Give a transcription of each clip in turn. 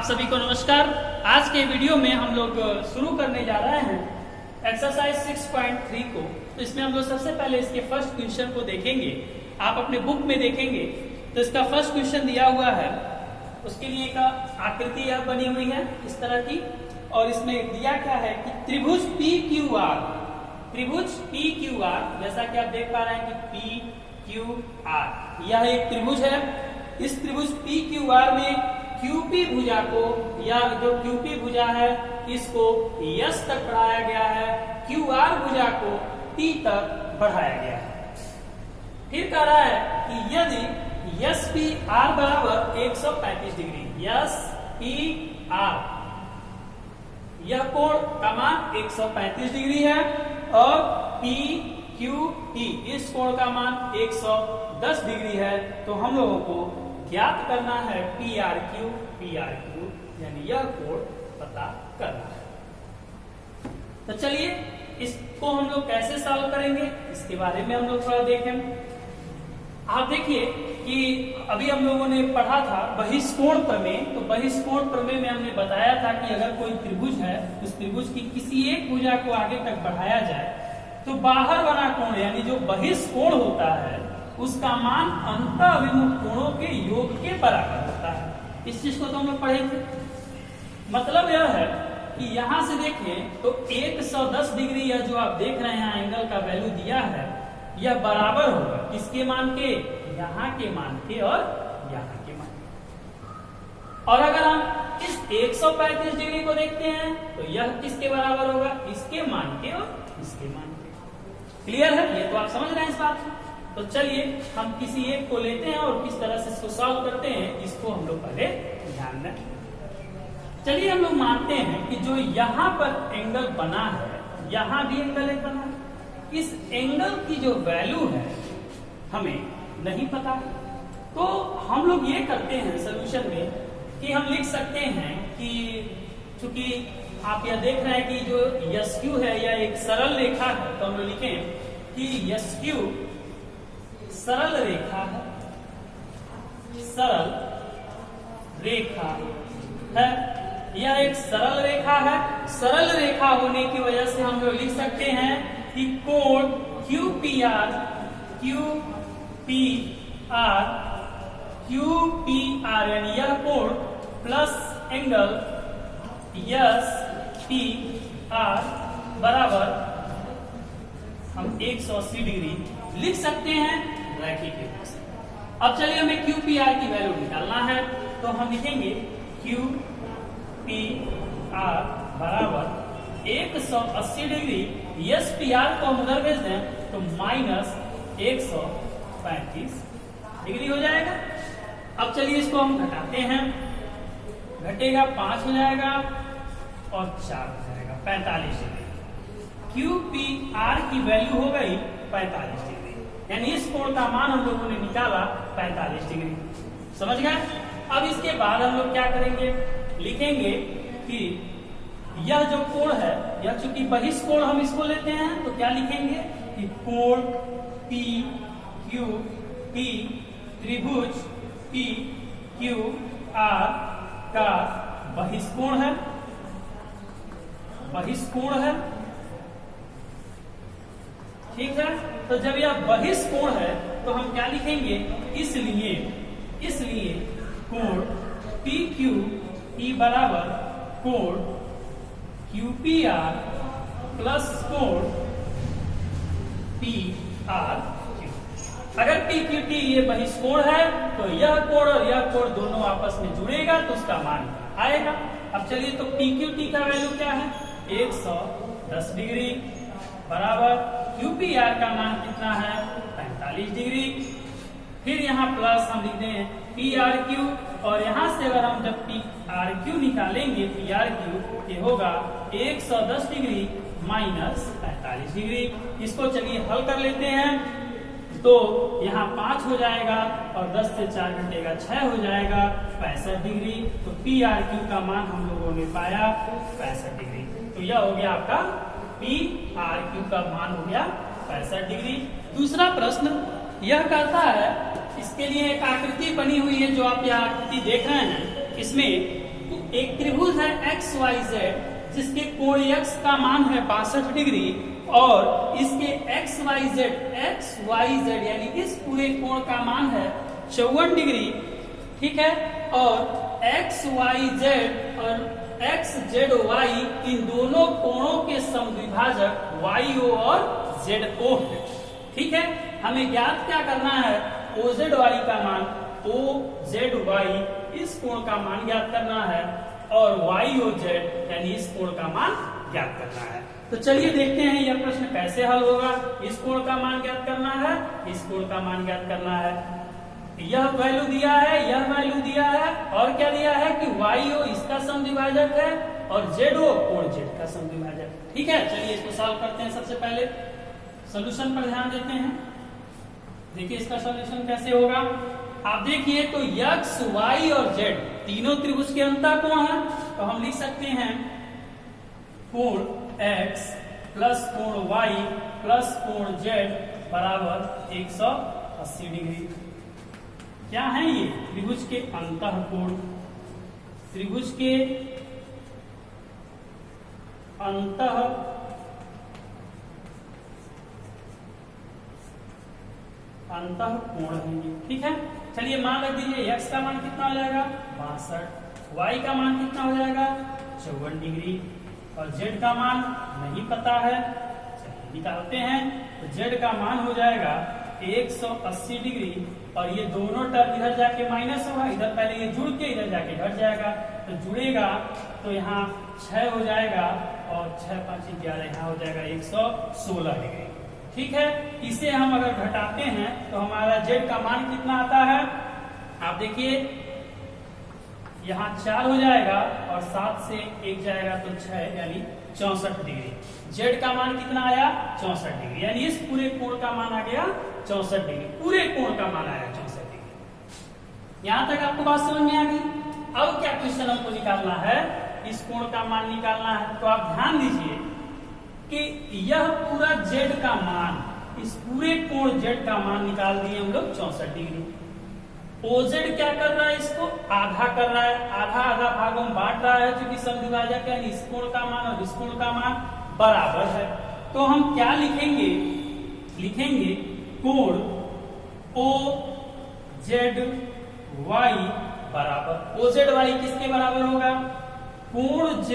सभी को नमस्कार। आज के वीडियो में हम लोग शुरू करने जा रहे हैं एक्सरसाइज 6.3 को। तो इसमें हम लोग सबसे पहले इसके फर्स्ट क्वेश्चन को देखेंगे। आप अपने बुक में देखेंगे तो इसका फर्स्ट क्वेश्चन दिया हुआ है, उसके लिए एक आकृति यह बनी हुई है इस तरह की, और इसमें दिया क्या है कि त्रिभुज PQR, जैसा कि आप देख पा रहे हैं कि PQR यह एक त्रिभुज है। इस त्रिभुज PQR में QP भुजा को, या जो QP भुजा है इसको S तक बढ़ाया गया है, QR भुजा को T तक बढ़ाया गया है। फिर कह रहा है कि यदि SPR बराबर 135 डिग्री, SPR यह कोण का मान 135 डिग्री है और PQT इस कोण का मान 110 डिग्री है, तो हम लोगों को ज्ञात करना है PRQ, यानी यह कोण पता करना है। तो चलिए इसको हम लोग कैसे सॉल्व करेंगे इसके बारे में हम लोग थोड़ा देखें। आप देखिए कि अभी हम लोगों ने पढ़ा था बहिष्कोण प्रमेय। तो बहिष्कोण प्रमेय में हमने बताया था कि अगर कोई त्रिभुज है, उस त्रिभुज की किसी एक भुजा को आगे तक बढ़ाया जाए तो बाहर बना कोण यानी जो बहिष्कोण होता है उसका मान अंतःअभिमुख कोणों के योग के बराबर होता है। इस चीज को तो हम लोग पढ़े थे। मतलब यह है कि यहां से देखें तो 110 डिग्री यह जो आप देख रहे हैं एंगल का वैल्यू दिया है, यह बराबर होगा किसके मान के? यहाँ के मान के और यहाँ के मान के। और अगर हम इस 135 डिग्री को देखते हैं तो यह किसके बराबर होगा? इसके मान के और इसके मान के। क्लियर है? ये तो आप समझ रहे हैं इस बात को। तो चलिए हम किसी एक को लेते हैं और किस तरह से इसको सॉल्व करते हैं इसको हम लोग पहले ध्यान दें। चलिए हम लोग मानते हैं कि जो यहाँ पर एंगल बना है, यहाँ भी एंगल एक बना है, इस एंगल की जो वैल्यू है हमें नहीं पता। तो हम लोग ये करते हैं सोल्यूशन में कि हम लिख सकते हैं कि चूंकि आप यह देख रहे हैं कि जो SQ है यह एक सरल रेखा है, तो हम लोग लिखें कि SQ सरल रेखा है, सरल रेखा है, यह एक सरल रेखा है। सरल रेखा होने की वजह से हम लोग लिख सकते हैं कि कोण QPR यानी यह कोण प्लस एंगल SPR बराबर हम 180 डिग्री लिख सकते हैं रैखिक रेखा से। अब चलिए हमें QPR की वैल्यू निकालना है, तो हम लिखेंगे QPR बराबर 180 डिग्री, SPR को हम उधर भेज दें तो माइनस 135 डिग्री हो जाएगा। अब चलिए इसको हम घटाते हैं, घटेगा 5 हो जाएगा और 4 हो जाएगा 45 डिग्री। QPR की वैल्यू हो गई 45 डिग्री, यानी इस कोण का मान हम लोगों ने निकाला 45 डिग्री। समझ गए? अब इसके बाद हम लोग क्या करेंगे, लिखेंगे कि यह जो कोण है, यह चूंकि बहिष्कोण हम इसको लेते हैं तो क्या लिखेंगे कि कोण PQP त्रिभुज PQR का बहिष्कोण है, ठीक है। तो जब यह बहिष्कोण है तो हम क्या लिखेंगे, इसलिए कोण PQP बराबर कोण QPR प्लस कोण PRQ। अगर PQT ये बहिष्कोण है तो यह कोण और यह कोण दोनों आपस में जुड़ेगा तो उसका मान आएगा। अब चलिए तो PQT का वैल्यू क्या है? 110 डिग्री बराबर QPR का मान कितना है? 45 डिग्री। फिर यहाँ प्लस हम लिखते हैं PRQ, और यहाँ से अगर हम जब PRQ निकालेंगे PRQ ये होगा 110 डिग्री माइनस 45 डिग्री। इसको चलिए हल कर लेते हैं, तो यहाँ 5 हो जाएगा और 10 से 4 घटेगा 6 हो जाएगा 65 डिग्री। तो PRQ का मान हम लोगों ने पाया 65 डिग्री। तो यह हो गया आपका PRQ का मान हो गया 65 डिग्री। दूसरा प्रश्न यह कहता है, इसके लिए एक आकृति बनी हुई है जो आप यह आकृति देख रहे हैं। इसमें एक त्रिभुज है XYZ जिसके कोण x का मान है 62 डिग्री और इसके XYZ यानी इस पूरे कोण का मान है 54 डिग्री, ठीक है। और XYZ और XZY इन दोनों कोणों के समद्विभाजक YO और ZO है, ठीक है। हमें ज्ञात क्या करना है, OZY का मान, OZY इस कोण का मान ज्ञात करना है और YOZ यानी इस कोण का मान ज्ञात करना है। तो चलिए देखते हैं यह प्रश्न कैसे हल होगा। इस कोण का मान ज्ञात करना है, इस कोण का मान ज्ञात करना है। यह वैल्यू दिया है, यह वैल्यू दिया है और क्या दिया है कि YO इसका समद्विभाजक है और ZO कोण Z का समद्विभाजक, ठीक है। चलिए इसको सॉल्व करते हैं। सबसे पहले सॉल्यूशन पर ध्यान देते हैं। देखिए इसका सॉल्यूशन कैसे होगा। आप देखिए तो x, y और z तीनों त्रिभुज के अंतःकोण हैं, तो हम लिख सकते हैं कोण x प्लस कोण y प्लस कोण z बराबर 180 डिग्री। क्या है ये, त्रिभुज के अंतःकोण। त्रिभुज के अंतःकोण है, ठीक है। चलिए मान रख दीजिए x का मान कितना हो जाएगा 62, y का मान कितना हो जाएगा 54 डिग्री और z का मान नहीं पता है, चलिए निकालते हैं। तो z का मान हो जाएगा 180 डिग्री और ये दोनों टर्म इधर जाके माइनस होगा, इधर पहले ये जुड़ के इधर जाके घट जाएगा, तो जुड़ेगा तो यहाँ 6 हो जाएगा और 6 5 11 यहाँ हो जाएगा 116 डिग्री, ठीक है। इसे हम अगर घटाते हैं तो हमारा z का मान कितना आता है, आप देखिए यहाँ 4 हो जाएगा और 7 से 1 जाएगा तो 6 यानी 64 डिग्री। z का मान कितना आया 64 डिग्री, यानी इस पूरे कोण का मान आ गया 64 डिग्री, पूरे कोण का मान आया 64 डिग्री। यहाँ तक आपको बात समझ में आ गई। अब क्या क्वेश्चन हमको निकालना है, इस कोण का मान निकालना है। तो आप ध्यान दीजिए कि यह पूरा z का मान, इस पूरे कोण z का मान निकाल दिए हम लोग 64 डिग्री। OZ क्या कर रहा है, इसको आधा कर रहा है, आधा आधा भागों में बांट रहा है, क्योंकि समद्विभाजक है, इस कोण का मान और इस कोण का मान बराबर है। तो हम क्या लिखेंगे, लिखेंगे कोण OZY बराबर, OZY किसके बराबर होगा, कोण Z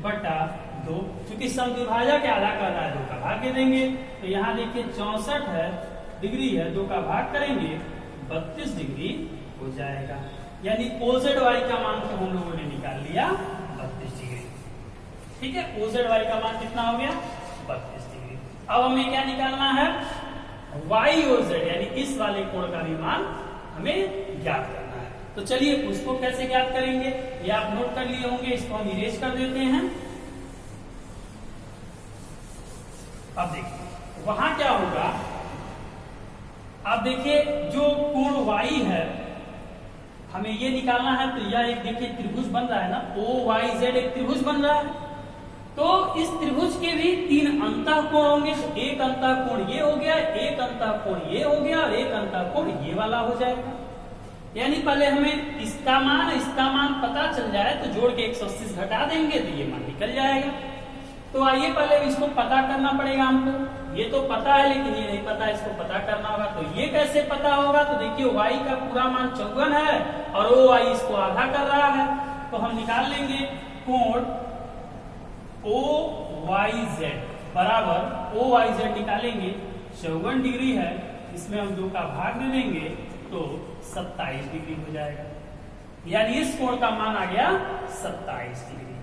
बटा 2, क्योंकि समद्विभाजक आधा कर रहा है 2 का भाग दे देंगे। तो यहाँ देखिए 64 है डिग्री है, 2 का भाग करेंगे 32 डिग्री हो जाएगा, यानी OZY का मान तो हम लोगों ने निकाल लिया 32 डिग्री, ठीक है। OZY का मान कितना हो गया 32 डिग्री। अब हमें क्या निकालना है, YOZ यानी इस वाले कोण का भी मान हमें ज्ञात करना है। तो चलिए उसको कैसे ज्ञात करेंगे, ये आप नोट कर लिए होंगे, इसको हम इरेज कर देते हैं। अब देखिए वहां क्या होगा, आप देखिए जो कोण y है हमें ये निकालना है, तो यह एक देखिए त्रिभुज बन रहा है ना, OYZ एक त्रिभुज बन रहा है। तो इस त्रिभुज के भी 3 अंतःकोण होंगे, तो एक अंतःकोण ये हो गया, एक अंतःकोण ये हो गया और एक अंतःकोण ये वाला हो जाएगा। यानी पहले हमें इसका मान पता चल जाए तो जोड़ के 180 घटा देंगे तो ये मान निकल जाएगा। तो आइए पहले इसको पता करना पड़ेगा हमको, ये तो पता है लेकिन ये नहीं पता, इसको पता करना होगा। तो ये कैसे पता होगा, तो देखिए y का पूरा मान 54 है और OY इसको आधा कर रहा है, तो हम निकाल लेंगे कोण OYZ बराबर, OYZ निकालेंगे 54 डिग्री है, इसमें हम 2 का भाग दे देंगे तो 27 डिग्री हो जाएगा, यानी इस कोण का मान आ गया 27 डिग्री,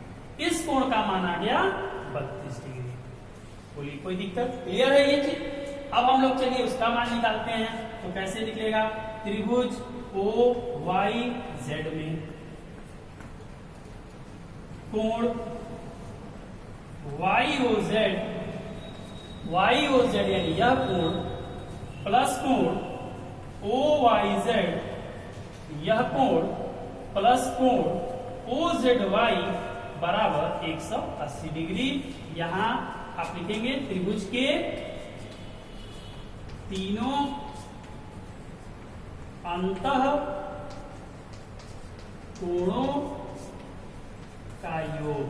इस कोण का मान आ गया 32 डिग्री। बोलिए कोई दिक्कत, क्लियर है ये चीज। अब हम लोग चलिए उसका मान निकालते हैं, तो कैसे निकलेगा, त्रिभुज OYZ में कोण YOZ यानी यह कोण प्लस कोण OYZ यह कोण प्लस कोण OZY बराबर 180 डिग्री। यहाँ आप लिखेंगे त्रिभुज के तीनों अंतः कोणों का योग,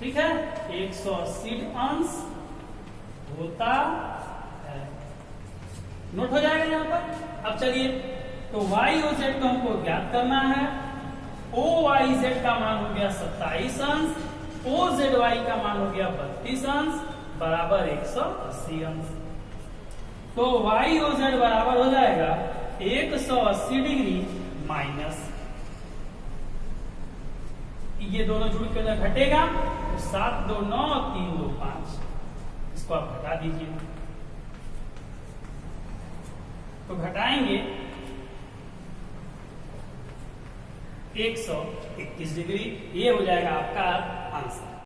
ठीक है, 180 अंश होता है। नोट हो जाएगा यहाँ पर। अब चलिए, तो y और z को हमको ज्ञात करना है। OYZ का मान हो गया 27 अंश, OZY का मान हो गया 32 अंश बराबर 180 अंश। तो y और z बराबर हो जाएगा 180 डिग्री माइनस, ये दोनों जुड़ के घटेगा तो 7 2 9 3 2 5, इसको आप घटा दीजिए। तो घटाएंगे 121 डिग्री, ये हो जाएगा आपका आंसर।